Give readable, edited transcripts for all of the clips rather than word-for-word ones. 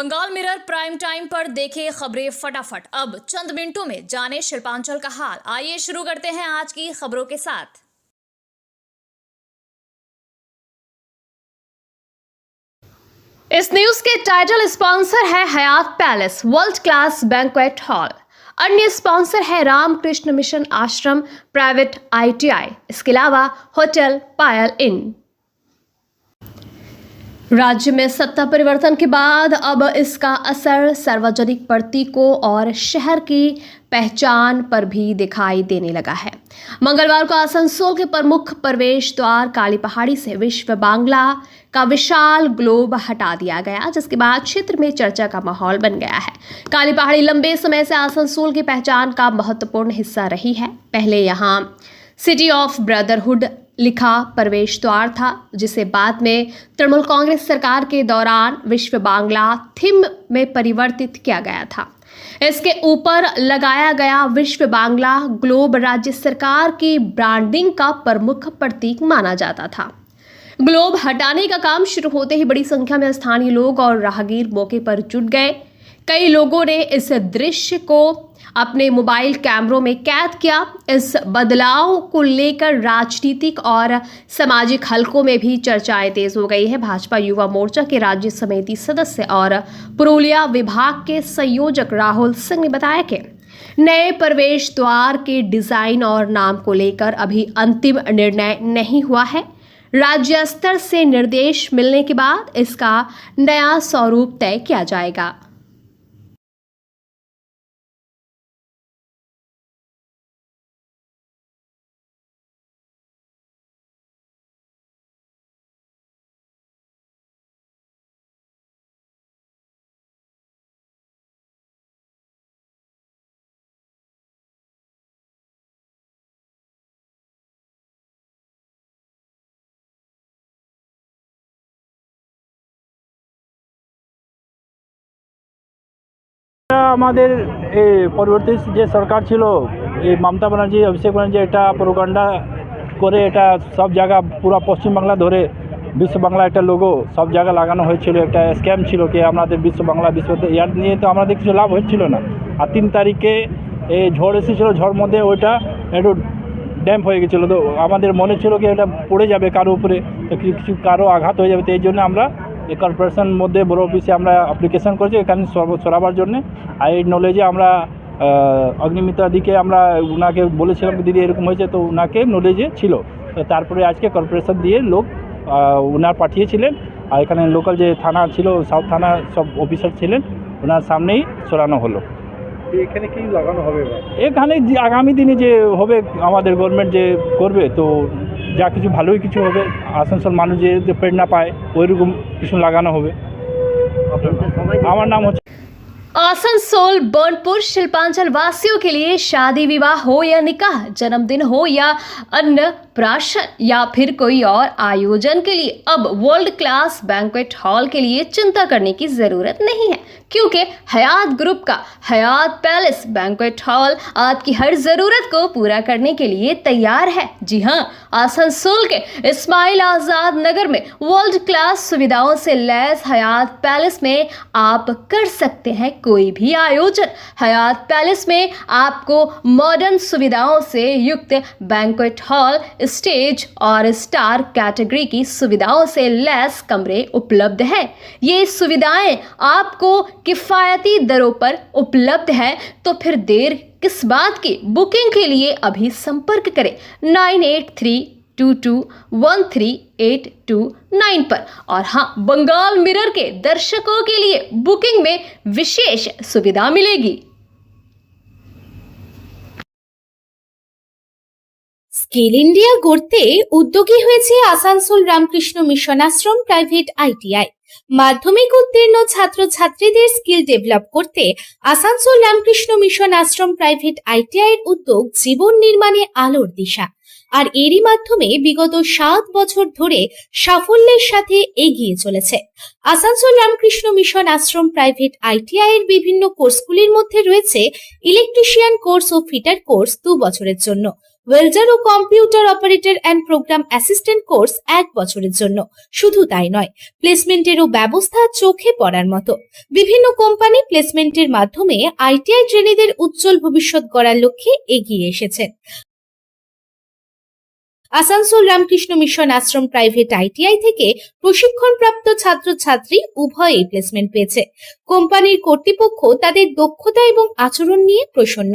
Bengal mirror prime time पर देखे खबरें फटाफट। अब चंद मिनटों में जाने शिल्पांचल का हाल। आइए शुरू करते हैं आज की खबरों के साथ। इस न्यूज के टाइटल स्पॉन्सर है Hyatt palace world class banquet hall. अन्य स्पॉन्सर है Ramakrishna mission ashram private ITI। इसके अलावा होटल पायल इन। राज्य में सत्ता परिवर्तन के बाद अब इसका असर सार्वजनिक प्रतीकों और शहर की पहचान पर भी दिखाई देने लगा है। मंगलवार को आसनसोल के प्रमुख प्रवेश द्वार काली पहाड़ी से विश्व बांग्ला का विशाल ग्लोब हटा दिया गया, जिसके बाद क्षेत्र में चर्चा का माहौल बन गया है। काली पहाड़ी लंबे समय से आसनसोल की पहचान का महत्वपूर्ण हिस्सा रही है। पहले यहाँ सिटी ऑफ ब्रदरहुड लिखा प्रवेश द्वार था, जिसे बाद में तृणमूल कांग्रेस सरकार के दौरान विश्व बांग्ला थीम में परिवर्तित किया गया था। इसके ऊपर लगाया गया विश्व बांग्ला ग्लोब राज्य सरकार की ब्रांडिंग का प्रमुख प्रतीक माना जाता था। ग्लोब हटाने का काम शुरू होते ही बड़ी संख्या में स्थानीय लोग और राहगीर मौके पर जुट गए। कई लोगों ने इस दृश्य को अपने मोबाइल कैमरों में कैद किया। इस बदलाव को लेकर राजनीतिक और सामाजिक हलकों में भी चर्चाएं तेज हो गई है। भाजपा युवा मोर्चा के राज्य समिति सदस्य और पुरुलिया विभाग के संयोजक राहुल सिंह ने बताया कि नए प्रवेश द्वार के डिजाइन और नाम को लेकर अभी अंतिम निर्णय नहीं हुआ है। राज्य स्तर से निर्देश मिलने के बाद इसका नया स्वरूप तय किया जाएगा। আমাদের এই পরবর্তী যে সরকার ছিল এই মমতা ব্যানার্জি অভিষেক ব্যানার্জি এটা প্রোপাগান্ডা করে এটা সব জায়গা পুরো পশ্চিমবাংলা ধরে বিশ্ব বাংলা একটা লোগো সব জায়গা লাগানো হয়েছিল। একটা স্ক্যাম ছিল কি আমাদের বিশ্ব বাংলা ইয়ার নিয়ে তো আমাদের কিছু লাভ হচ্ছিল না। আর 3 তারিখে এই ঝড় এসেছিলো, ঝড় মধ্যে ওইটা একটু ড্যাম্প হয়ে গেছিলো। তো আমাদের মনে ছিল কি এটা পড়ে যাবে কারো উপরে, তো কিছু কারো আঘাত হয়ে যাবে। তো এই জন্য আমরা এই কর্পোরেশন মধ্যে বড় অফিসে আমরা অ্যাপ্লিকেশন করেছি এখানে সরাবার জন্য। আর এই নলেজে আমরা অগ্নিমিত্রা দিকে আমরা ওনাকে বলেছিলাম দিদি এরকম হয়েছে, তো ওনাকে নলেজে ছিল। তো তারপরে আজকে কর্পোরেশন দিয়ে লোক ওনার পাঠিয়েছিলেন। আর এখানে লোকাল যে থানা ছিল সাউথ থানা সব অফিসার ছিলেন, ওনার সামনেই সরানো হলো। এখানে কি লাগানো হবে? এখানে যে আগামী দিনে যে হবে আমাদের গভর্নমেন্ট যে করবে, তো যা কিছু ভালোই কিছু হবে। আসানসোল মানুষ যে প্রেরণা পায় ওইরকম কিছু লাগানো হবে। আমার নাম হচ্ছে आसनसोल बर्नपुर शिल्पांचल वासियों के लिए शादी विवाह हो या निकाह, जन्मदिन हो या अन्नप्राशन या फिर कोई और आयोजन के लिए अब वर्ल्ड क्लास बैंक्वेट हॉल के लिए चिंता करने की जरूरत नहीं है, क्योंकि हयात ग्रुप का हयात पैलेस बैंक्वेट हॉल आपकी हर जरूरत को पूरा करने के लिए तैयार है। जी हाँ, आसनसोल के इस्माइल आजाद नगर में वर्ल्ड क्लास सुविधाओं से लैस हयात पैलेस में आप कर सकते हैं कोई भी आयोजन। हयात पैलेस में आपको मॉडर्न सुविधाओं से युक्त बैंक्वेट हॉल, स्टेज और स्टार कैटेगरी की सुविधाओं से लैस कमरे उपलब्ध हैं। ये सुविधाएं आपको किफ़ायती दरों पर उपलब्ध है, तो फिर देर किस बात की? बुकिंग के लिए अभी संपर्क करें 9832213829 पर। और हाँ, बंगाल मिरर के दर्शकों के लिए बुकिंग में विशेष सुविधा मिलेगी। স্কিল ইন্ডিয়া গড়তে উদ্যোগী হয়েছে Asansol Ramakrishna Mission Ashram private ITI। মাধ্যমিক উত্তীর্ণ ছাত্রছাত্রীদের স্কিল ডেভেলপ করতে Asansol Ramakrishna Mission Ashram private ITI এর উদ্যোগ জীবন নির্মাণে আলোর দিশা। আর এরই মাধ্যমে বিগত 7 বছর ধরে সাফল্যের সাথে এগিয়ে চলেছে। Asansol Ramakrishna Mission Ashram private ITI এর বিভিন্ন কোর্সগুলির মধ্যে রয়েছে ইলেকট্রিশিয়ান কোর্স ও ফিটার কোর্স 2 বছরের জন্য, ওয়েল্ডার ও computer operator and program assistant course 1 বছরের জন্য। শুধু তাই নয়, প্লেসমেন্টেরও ব্যবস্থা চোখে পড়ার মতো। বিভিন্ন কোম্পানি প্লেসমেন্টের মাধ্যমে আইটিআই ট্রেনীদের উজ্জ্বল ভবিষ্যৎ গড়ার লক্ষ্যে এগিয়ে এসেছেন। Asansol Ramakrishna Mission Ashram private ITI থেকে প্রশিক্ষণপ্রাপ্ত ছাত্রছাত্রী উভয়েই প্লেসমেন্ট পেয়েছে। কোম্পানির কর্তৃপক্ষ তাদের দক্ষতা এবং আচরণ নিয়ে প্রসন্ন।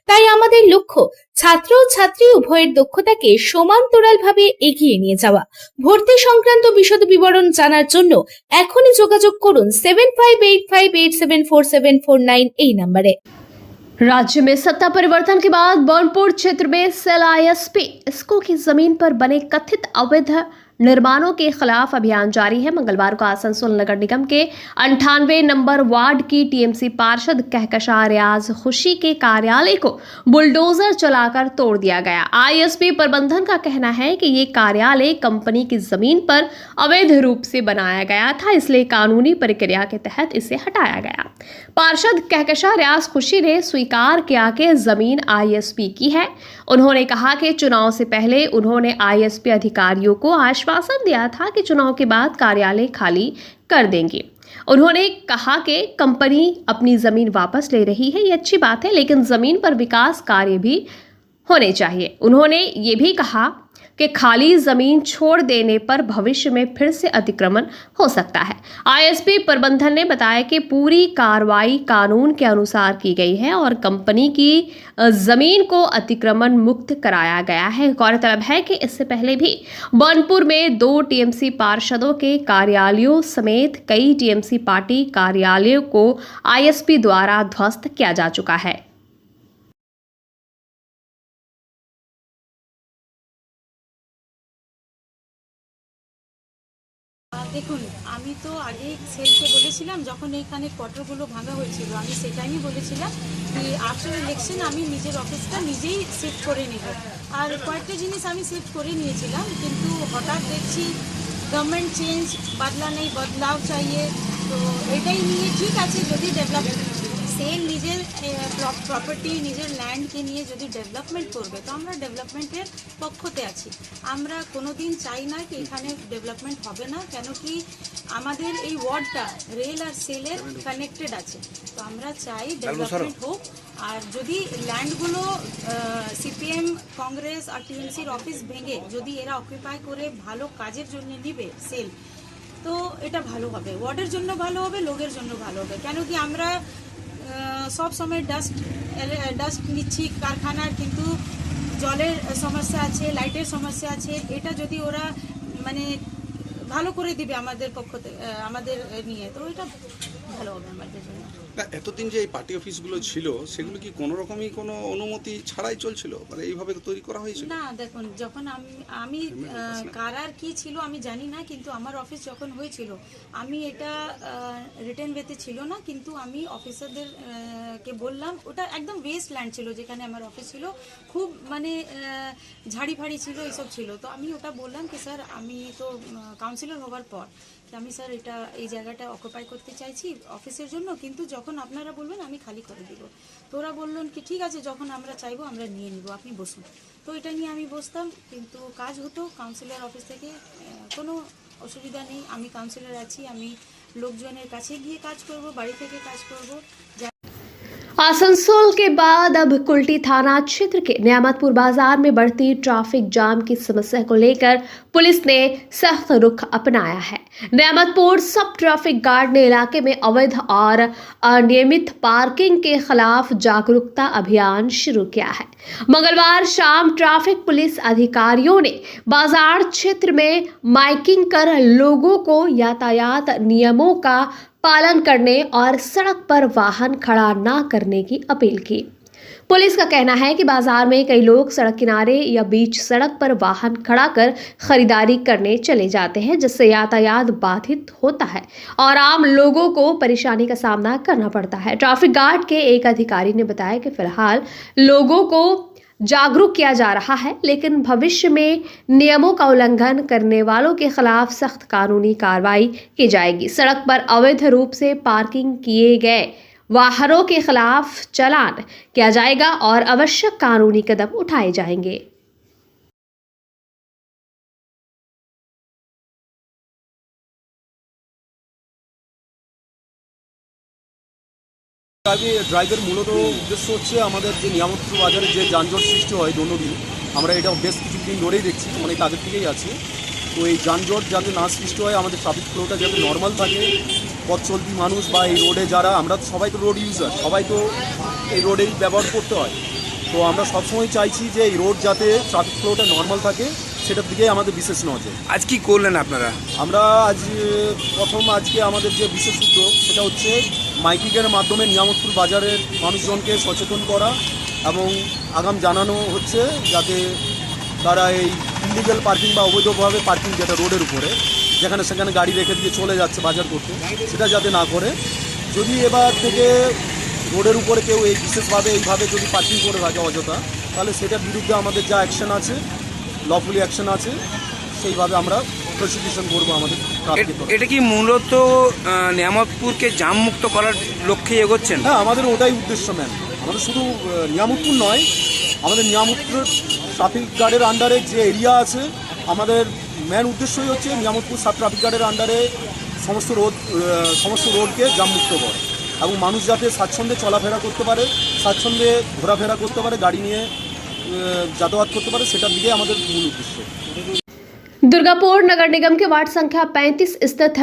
তাই আমাদের লক্ষ্য ছাত্র ও ছাত্রী উভয়ের দক্ষতাকে সমান্তরালভাবে এগিয়ে নিয়ে যাওয়া। ভর্তি সংক্রান্ত বিশদ বিবরণ জানার জন্য এখনই যোগাযোগ করুন 7585874749 এই নম্বরে। राज्य में सत्ता परिवर्तन के बाद बर्नपुर क्षेत्र में सेल आईएसपी इसको की जमीन पर बने कथित अवैध निर्माणों के खिलाफ अभियान जारी है। मंगलवार को आसनसोल नगर निगम के 98 नंबर वार्ड की टीएमसी पार्षद कहकशा रियाज खुशी के कार्यालय को बुलडोजर चलाकर तोड़ दिया गया। आईएसपी प्रबंधन का कहना है कि ये कार्यालय कंपनी की जमीन पर अवैध रूप से बनाया गया था, इसलिए कानूनी प्रक्रिया के तहत इसे हटाया गया। पार्षद कहकशा रियाज खुशी ने स्वीकार किया कि जमीन आईएसपी की है। उन्होंने कहा कि चुनाव से पहले उन्होंने आईएसपी अधिकारियों को आश्वासन दिया था कि चुनाव के बाद कार्यालय खाली कर देंगे। उन्होंने कहा कि कंपनी अपनी जमीन वापस ले रही है, ये अच्छी बात है, लेकिन जमीन पर विकास कार्य भी होने चाहिए। उन्होंने ये भी कहा कि खाली जमीन छोड़ देने पर भविष्य में फिर से अतिक्रमण हो सकता है। आईएसपी प्रबंधन ने बताया कि पूरी कार्रवाई कानून के अनुसार की गई है और कंपनी की जमीन को अतिक्रमण मुक्त कराया गया है। गौरतलब है कि इससे पहले भी बर्नपुर में 2 टीएमसी पार्षदों के कार्यालयों समेत कई टीएमसी पार्टी कार्यालयों को आईएसपी द्वारा ध्वस्त किया जा चुका है। দেখুন, আমি তো আগেই সেলকে বলেছিলাম, যখন এইখানে কোয়ার্টারগুলো ভাঙা হয়েছিল, আমি সেটাই বলেছিলাম যে আফটার ইলেকশন আমি নিজের অফিসটা নিজেই শিফট করে নেব। আর কয়েকটা জিনিস আমি শিফট করে নিয়েছিলাম, কিন্তু হঠাৎ দেখছি গভর্নমেন্ট চেঞ্জ, বদলা নেই, বদলাও চাইয়ে। তো এটাই নিয়ে ঠিক আছে, যদি ডেভেলপমেন্ট সেল নিজের প্রপার্টি নিজের ল্যান্ডকে নিয়ে যদি ডেভেলপমেন্ট করবে, তো আমরা ডেভেলপমেন্টের পক্ষতে আছি। আমরা কোনো দিন চাই না কি এখানে ডেভেলপমেন্ট হবে না, কেন কি আমাদের এই ওয়ার্ডটা রেল আর সেলের কানেক্টেড আছে। তো আমরা চাই ডেভেলপমেন্ট হোক। আর যদি ল্যান্ডগুলো সিপিএম, কংগ্রেস আর টিএমসির অফিস ভেঙে যদি এরা অকুপাই করে ভালো কাজের জন্য নিবে সেল, তো এটা ভালো হবে, ওয়ার্ডের জন্য ভালো হবে, লোকের জন্য ভালো হবে। কেন কি আমরা সব সময় ডাস্ট নিচ্ছি কারখানার, কিন্তু জলের সমস্যা আছে, লাইটের সমস্যা আছে। এটা যদি ওরা মানে ভালো করে দিবে আমাদের পক্ষ থেকে, আমাদের নিয়ে, তো এটা ভালো হবে আমাদের জন্য। এতদিন যে এই পার্টি অফিসগুলো ছিল, সেগুলো কি কোনো রকমই কোনো অনুমতি ছাড়াই চলছিল, মানে এইভাবে তৈরি করা হয়েছিল? না, দেখুন, যখন আমি কারার কি ছিল আমি জানি না, কিন্তু আমার অফিস যখন হয়েছিল আমি এটা রিটার্ন ওয়েতে ছিল না, কিন্তু আমি অফিসারদের কে বললাম, ওটা একদম ওয়েস্ট ল্যান্ড ছিল যেখানে আমার অফিস ছিল, খুব মানে ঝাড়ি ফাড়ি ছিল, এসব ছিল। তো আমি ওটা বললাম কি স্যার, আমি তো কাউন্সিলর হওয়ার পর আমি স্যার এটা এই জায়গাটা অকুপাই করতে চাইছি অফিসের জন্য, কিন্তু যখন আপনারা বলবেন আমি খালি করে দিব। তো ওরা বললেন কি ঠিক আছে, যখন আমরা চাইবো আমরা নিয়ে নিব, আপনি বসুন। তো এটা নিয়ে আমি বসতাম, কিন্তু কাজ হতো কাউন্সিলর অফিস থেকে, কোনো অসুবিধা নেই। আমি কাউন্সিলর আছি, আমি লোকজনের কাছে গিয়ে কাজ করব, বাড়ি থেকে কাজ করব। आसनसोल के बाद अब कुल्टी थाना क्षेत्र के नियामतपुर बाजार में बढ़ती ट्रैफिक जाम की समस्या को लेकर पुलिस ने सख्त रुख अपनाया है। नियामतपुर सब ट्रैफिक गार्ड ने इलाके में अवैध और अनियमित पार्किंग के खिलाफ जागरूकता अभियान शुरू किया है। मंगलवार शाम ट्रैफिक पुलिस अधिकारियों ने बाजार क्षेत्र में माइकिंग कर लोगों को यातायात नियमों का पालन करने और सड़क पर वाहन खड़ा न करने की अपील की। पुलिस का कहना है कि बाजार में कई लोग सड़क किनारे या बीच सड़क पर वाहन खड़ा कर खरीदारी करने चले जाते हैं, जिससे यातायात बाधित होता है और आम लोगों को परेशानी का सामना करना पड़ता है। ट्रैफिक गार्ड के एक अधिकारी ने बताया कि फिलहाल लोगों को जागरूक किया जा रहा है, लेकिन भविष्य में नियमों का उल्लंघन करने वालों के खिलाफ सख्त कानूनी कार्रवाई की जाएगी। सड़क पर अवैध रूप से पार्किंग किए गए वाहनों के खिलाफ चालान किया जाएगा और आवश्यक कानूनी कदम उठाए जाएंगे। ড্রাইভের মূলত উদ্দেশ্য হচ্ছে আমাদের যে নিয়ামতপুর বাজারে যে যানজট সৃষ্টি হয় দৈনন্দিন, আমরা এটা বেশ কিছুদিন ধরেই দেখছি, অনেক আগের থেকেই আছে। তো এই যানজট যাতে না সৃষ্টি হয়, আমাদের ট্রাফিক ফ্লোটা যাতে নর্মাল থাকে, পথ চলতি মানুষ বা এই রোডে যারা, আমরা তো সবাই তো রোড ইউজার, সবাই তো এই রোডেই ব্যবহার করতে হয়। তো আমরা সবসময় চাইছি যে এই রোড যাতে ট্রাফিক ফ্লোটা নর্মাল থাকে, সেটার দিকেই আমাদের বিশেষ নজর। আজ কি করলেন আপনারা? আমরা আজকে আমাদের যে বিশেষ উদ্যোগ সেটা হচ্ছে মাইকিংয়ের মাধ্যমে নিয়ামতপুর বাজারের মানুষজনকে সচেতন করা এবং আগাম জানানো হচ্ছে যাতে তারা এই ইলিগাল পার্কিং বা অবৈধভাবে পার্কিং যেটা রোডের উপরে যেখানে সেখানে গাড়ি রেখে দিয়ে চলে যাচ্ছে বাজার করতে, সেটা যাতে না করে। যদি এবার থেকে রোডের উপরে কেউ এই বিশেষভাবে এইভাবে যদি পার্কিং করে থাকে অযথা, তাহলে সেটার বিরুদ্ধে আমাদের যা অ্যাকশন আছে, লফুলি অ্যাকশন আছে, সেইভাবে আমরা প্রসিকিউশন করবো আমাদের ট্রাফিক। এটা কি মূলত নিয়ামতপুরকে জাম মুক্ত করার লক্ষ্যে এগোচ্ছেন? হ্যাঁ, আমাদের ওটাই উদ্দেশ্য ম্যাম। আমাদের শুধু নিয়ামতপুর নয়, আমাদের নিয়ামতপুর ট্রাফিক গার্ডের আন্ডারে যে এরিয়া আছে, আমাদের মেন উদ্দেশ্যই হচ্ছে নিয়ামতপুর সাব ট্রাফিক গার্ডের আন্ডারে সমস্ত রোডকে জামমুক্ত করা এবং মানুষ যাতে স্বাচ্ছন্দ্যে চলাফেরা করতে পারে, স্বাচ্ছন্দ্যে ঘোরাফেরা করতে পারে, গাড়ি নিয়ে যাতায়াত करते पारे, সেটার দিকে আমাদের মূল উদ্দেশ্য। दुर्गापुर नगर निगम के वार्ड संख्या 35 स्थित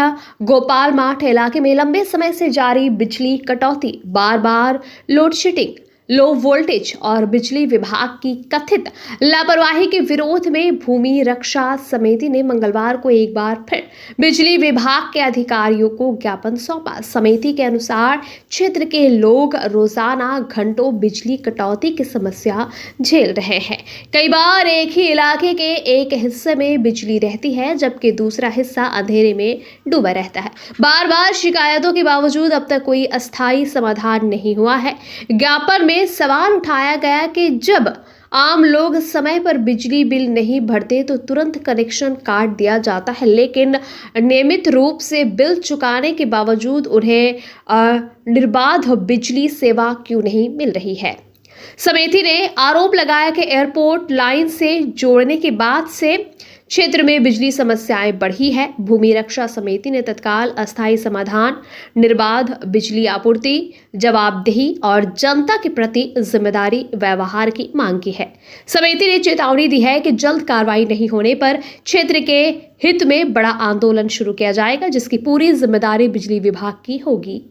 गोपाल माठ इलाके में लंबे समय से जारी बिजली कटौती, बार बार लोडशेडिंग, लो वोल्टेज और बिजली विभाग की कथित लापरवाही के विरोध में भूमि रक्षा समिति ने मंगलवार को एक बार फिर बिजली विभाग के अधिकारियों को ज्ञापन सौंपा। समिति के अनुसार क्षेत्र के लोग रोजाना घंटों बिजली कटौती की समस्या झेल रहे हैं। कई बार एक ही इलाके के एक हिस्से में बिजली रहती है जबकि दूसरा हिस्सा अंधेरे में डूबा रहता है। बार बार शिकायतों के बावजूद अब तक कोई अस्थायी समाधान नहीं हुआ है। ज्ञापन में सवाल उठाया गया कि जब आम लोग समय पर बिजली बिल नहीं भरते तो तुरंत कनेक्शन काट दिया जाता है, लेकिन नियमित रूप से बिल चुकाने के बावजूद उन्हें निर्बाध बिजली सेवा क्यों नहीं मिल रही है। समिति ने आरोप लगाया कि एयरपोर्ट लाइन से जोड़ने के बाद से क्षेत्र में बिजली समस्याएं बढ़ी है। भूमि रक्षा समिति ने तत्काल अस्थायी समाधान, निर्बाध बिजली आपूर्ति, जवाबदेही और जनता के प्रति जिम्मेदारी व्यवहार की मांग की है। समिति ने चेतावनी दी है कि जल्द कार्रवाई नहीं होने पर क्षेत्र के हित में बड़ा आंदोलन शुरू किया जाएगा, जिसकी पूरी जिम्मेदारी बिजली विभाग की होगी।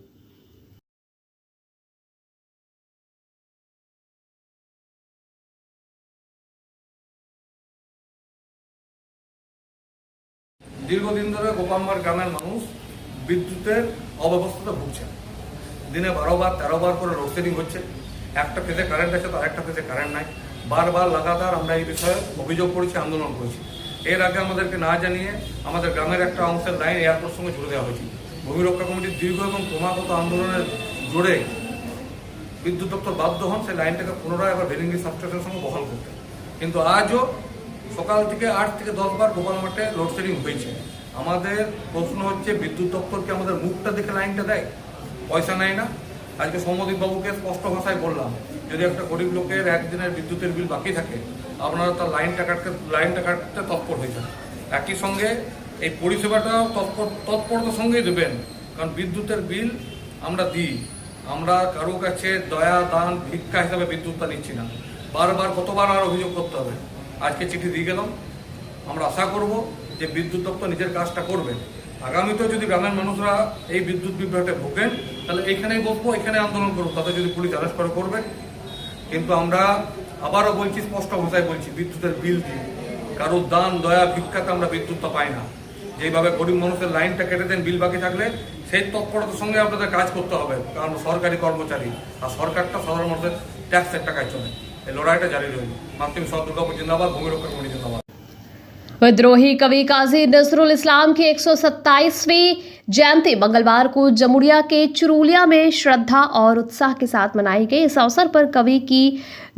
দীর্ঘদিন ধরে গোপালমার গ্রামের মানুষ বিদ্যুতের অব্যবস্থাতে ভুগছে। দিনে 12 বার 13 বার করে লোডশেডিং হচ্ছে। একটা ফেজে কারেন্ট আছে তো আরেকটা ফেজে কারেন্ট নাই। বারবার লাগাতার আমরা এই বিষয়ে অভিযোগ করেছি, আন্দোলন করেছি। এর আগে আমাদেরকে না জানিয়ে আমাদের গ্রামের একটা অংশের লাইন এয়ারপোর্টের সঙ্গে জুড়ে দেওয়া হয়েছিল। ভূমি রক্ষা কমিটির দীর্ঘ এবং ক্রমাগত আন্দোলনের জোরে বিদ্যুৎ দপ্তর বাধ্য হন সেই লাইনটাকে পুনরায় আবার ভেলিঙ্গি সাবস্টেশনের সঙ্গে বহাল করতে। কিন্তু আজও সকাল থেকে 8 থেকে 10 বার গোপাল মাঠে লোডশেডিং হয়েছে। আমাদের প্রশ্ন হচ্ছে, বিদ্যুৎ দপ্তরকে আমাদের মুখটা দেখে লাইনটা দেয়, পয়সা নেয় না। আজকে সৌম্যদীপ বাবুকে স্পষ্ট ভাষায় বললাম, যদি একটা গরিব লোকের একদিনের বিদ্যুতের বিল বাকি থাকে, আপনারা তার লাইনটা কাটতে তৎপর হয়ে যান। একই সঙ্গে এই পরিষেবাটা তৎপরতার সঙ্গেই দেবেন, কারণ বিদ্যুতের বিল আমরা দিই, আমরা কারো কাছে দয়া দান ভিক্ষা হিসাবে বিদ্যুৎটা নিচ্ছি না। বারবার কতবার আর অভিযোগ করতে হবে। আজকে চিঠি দিয়ে গেলাম, আমরা আশা করব যে বিদ্যুৎ দপ্তর নিজের কাজটা করবে। আগামীতেও যদি গ্রামের মানুষরা এই বিদ্যুৎ বিভ্রাটে ভোগেন, তাহলে এখানেই বসবো, এখানে আন্দোলন করবো, তাদের যদি পুলিশ অ্যারেস্ট করে করবে। কিন্তু আমরা আবারও বলছি, স্পষ্ট ভাষায় বলছি, বিদ্যুতের বিল দিই, কারোর দান দয়া ভিক্ষাতে আমরা বিদ্যুৎটা পাই না। যেইভাবে গরিব মানুষের লাইনটা কেটে দেন বিল বাকি থাকলে, সেই তৎপরতার সঙ্গে আপনাদের কাজ করতে হবে, কারণ সরকারি কর্মচারী আর সরকারটা সাধারণ মানুষের ট্যাক্সের টাকায় চলে। এই লড়াইটা জারি রইল। মাতৃ সব দুর্গাপুর জিন্দাবাদ, ভূমি রক্ষা কমিটি জিন্দাবাদ। विद्रोही कवि काजी नजरुल इस्लाम की 127वीं जयंती मंगलवार को जमुड़िया के चुरूलिया में श्रद्धा और उत्साह के साथ मनाई गई। इस अवसर पर कवि की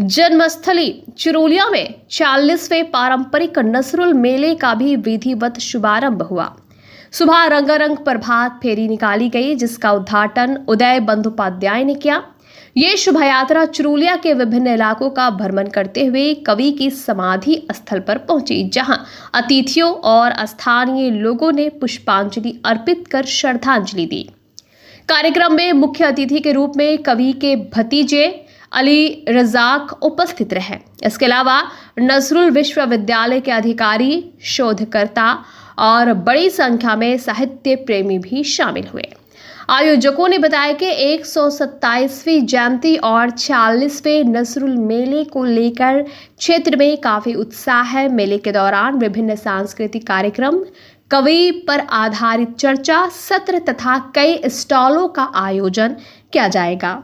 जन्मस्थली चुरूलिया में 40वें पारंपरिक नजरुल मेले का भी विधिवत शुभारंभ हुआ। सुबह रंगारंग प्रभात फेरी निकाली गई, जिसका उद्घाटन उदय बंदोपाध्याय ने किया। ये शोभा यात्रा चुरूलिया के विभिन्न इलाकों का भ्रमण करते हुए कवि की समाधि स्थल पर पहुंची, जहां अतिथियों और स्थानीय लोगों ने पुष्पांजलि अर्पित कर श्रद्धांजलि दी। कार्यक्रम में मुख्य अतिथि के रूप में कवि के भतीजे अली रजाक उपस्थित रहे। इसके अलावा नजरुल विश्वविद्यालय के अधिकारी, शोधकर्ता और बड़ी संख्या में साहित्य प्रेमी भी शामिल हुए। आयोजकों ने बताया कि 127वीं जयंती और 46वें नजरुल मेले को लेकर क्षेत्र में काफी उत्साह है। मेले के दौरान विभिन्न सांस्कृतिक कार्यक्रम, कवि पर आधारित चर्चा सत्र तथा कई स्टॉलों का आयोजन किया जाएगा।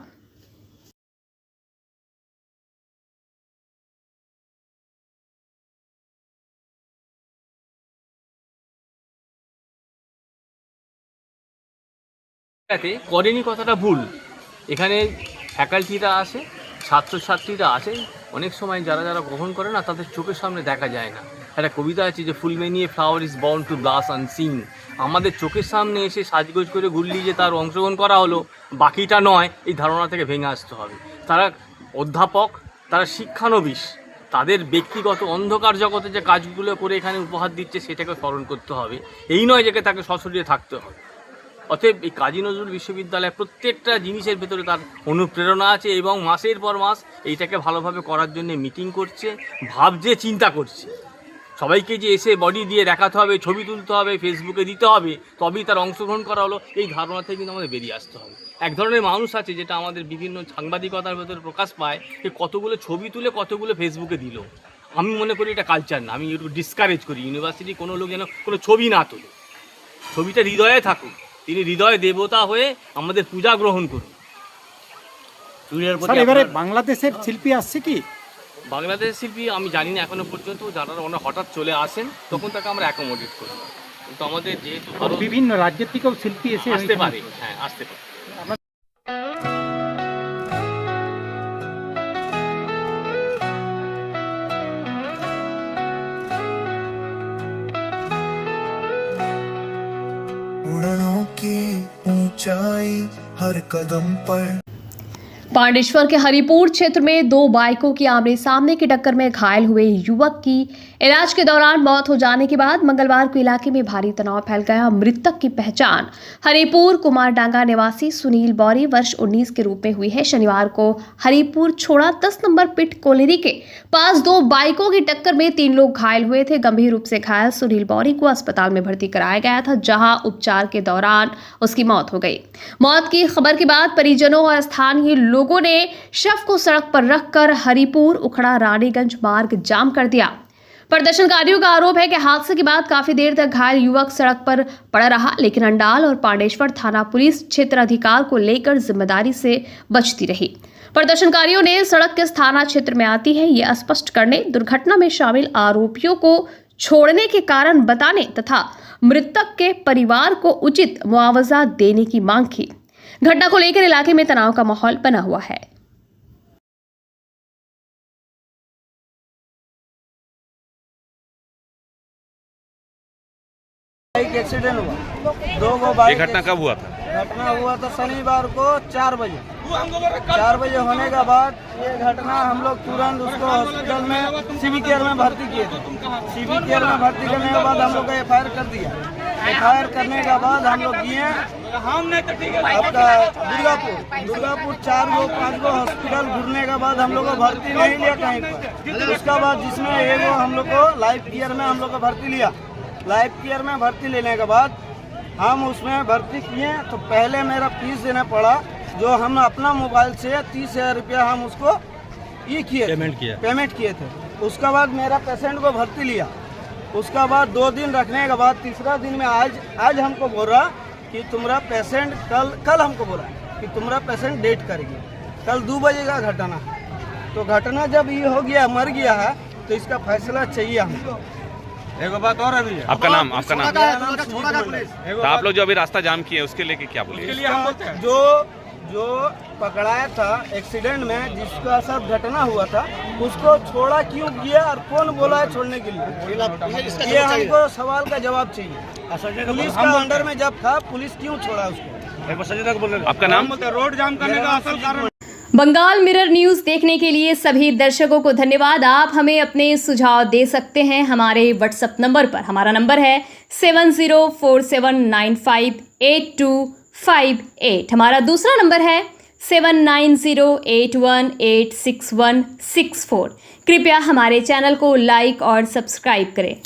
করেনি কথাটা ভুল। এখানে ফ্যাকাল্টিরা আসে, ছাত্রছাত্রীরা আসে, অনেক সময় যারা যারা গ্রহণ করে না তাদের চোখের সামনে দেখা যায় না। একটা কবিতা আছে যে full many a flower is bound to blush unseen. আমাদের চোখের সামনে এসে সাজগোজ করে ঘুরলি যে তার অংশগ্রহণ করা হলো, বাকিটা নয়, এই ধারণা থেকে ভেঙে আসতে হবে। তারা অধ্যাপক, তারা শিক্ষানবিশ, তাদের ব্যক্তিগত অন্ধকার জগতে যে কাজগুলো করে এখানে উপহার দিচ্ছে সেটাকে স্মরণ করতে হবে। এই নয় যে তাকে সশরীরে থাকতে হবে। অতএব এই কাজী নজরুল বিশ্ববিদ্যালয়ে প্রত্যেকটা জিনিসের ভেতরে তার অনুপ্রেরণা আছে এবং মাসের পর মাস এইটাকে ভালোভাবে করার জন্য মিটিং করছে, ভাবছে, চিন্তা করছে। সবাইকে যে এসে বডি দিয়ে দেখাতে হবে, ছবি তুলতে হবে, ফেসবুকে দিতে হবে, তবেই তার অংশগ্রহণ করা হলো, এই ধারণা থেকে কিন্তু আমাদের বেরিয়ে আসতে হবে। এক ধরনের মানুষ আছে যেটা আমাদের বিভিন্ন সাংবাদিকতার ভেতরে প্রকাশ পায়, যে কতগুলো ছবি তুলে কতগুলো ফেসবুকে দিল। আমি মনে করি এটা কালচার না, আমি একটু ডিসকারেজ করি। ইউনিভার্সিটি কোনো লোক যেন কোনো ছবি না তোলে, ছবিটা হৃদয়ে থাকুক। তিনি হৃদয় দেবতা হয়ে আমাদের পূজা গ্রহণ করুন। এবারে বাংলাদেশের শিল্পী আসছে কি? বাংলাদেশের শিল্পী আমি জানি না এখনো পর্যন্ত। যারা হঠাৎ চলে আসেন তখন তাকে আমরা অ্যাকোমোডেট করি, কিন্তু আমাদের যেহেতু বিভিন্ন রাজ্যের থেকেও শিল্পী এসে আসতে পারে। হ্যাঁ, আসতে পারে। उड़नों की ऊंचाई हर कदम पर। पांडेश्वर के हरिपुर क्षेत्र में दो बाइकों की आमने सामने की टक्कर में घायल हुए युवक की इलाज के दौरान मौत हो जाने के बाद मंगलवार को इलाके में भारी तनाव फैल गया। मृतक की पहचान हरिपुर कुमारडांगा निवासी सुनील बौरी वर्ष 19 के रूप में हुई है। शनिवार को हरिपुर छोड़ा 10 नंबर पिट कोलेरी के पास दो बाइकों की टक्कर में 3 लोग घायल हुए थे। गंभीर रूप से घायल सुनील बौरी को अस्पताल में भर्ती कराया गया था, जहां उपचार के दौरान उसकी मौत हो गई। मौत की खबर के बाद परिजनों और स्थानीय लोगों ने शव को सड़क पर रखकर हरिपुर उखड़ा रानीगंज मार्ग जाम कर दिया। प्रदर्शनकारियों का आरोप है कि हादसे के बाद काफी देर तक घायल युवक सड़क पर पड़ा रहा, लेकिन अंडाल और पांडेश्वर थाना पुलिस क्षेत्राधिकार को लेकर जिम्मेदारी से बचती रही। प्रदर्शनकारियों ने सड़क किस थाना क्षेत्र में आती है ये स्पष्ट करने, दुर्घटना में शामिल आरोपियों को छोड़ने के कारण बताने तथा मृतक के परिवार को उचित मुआवजा देने की मांग की। घटना को लेकर इलाके में तनाव का माहौल बना हुआ है। एक एक्सीडेंट हुआ, 2 बाइक। घटना कब हुआ था? घटना हुआ था शनिवार को 4 बजे। 4 बजे होने के बाद ये घटना हम लोग तुरंत उसको हॉस्पिटल में सीबी केयर में भर्ती किए थे। सीबी केयर में भर्ती करने के बाद हम लोग का एफआईआर कर दिया। एफआईआर करने के बाद हम लोग गए आपका दुर्गापुर 4-5 गो हॉस्पिटल घूरने के बाद हम लोग को भर्ती नहीं लिया कहीं पर। उसके बाद जिसमें एगो हम लोग को लाइफ केयर में हम लोग को भर्ती लिया। लाइफ केयर में भर्ती लेने के बाद हम उसमें भर्ती किए तो पहले मेरा फीस देना पड़ा, जो हम अपना मोबाइल से 30,000 रुपया हम उसको पेमेंट किए थे। उसके बाद मेरा पेशेंट को भर्ती लिया। उसके बाद 2 दिन रखने के बाद तीसरा दिन में आज हमको बोल रहा कि तुम्हारा पेशेंट कल हमको बोला कि तुम्हारा पेशेंट डेट करेगी। कल 2 बजे का घटना। तो घटना जब ये हो गया, मर गया है, तो इसका फैसला चाहिए हमको। एक बात और अभी आपका नाम तो आप लोग जो अभी रास्ता जाम किए उसके लिए क्या बोलिए? उसके लिए हम बोलते हैं जो पकड़ाया था एक्सीडेंट में, जिसका साथ घटना हुआ था, उसको छोड़ा क्यों गया और कौन बोला है छोड़ने के लिए, ये हमको सवाल का जवाब चाहिए। पुलिस का अंडर में जब था, पुलिस क्यों छोड़ा उसको? आपका नाम? रोड जाम करने का असल कारण। बंगाल मिरर न्यूज देखने के लिए सभी दर्शकों को धन्यवाद। आप हमें अपने सुझाव दे सकते हैं हमारे व्हाट्सएप नंबर पर। हमारा नंबर है 70479582 79082728158। हमारा दूसरा नंबर है 7908186164। कृपया हमारे चैनल को लाइक और सब्सक्राइब करें।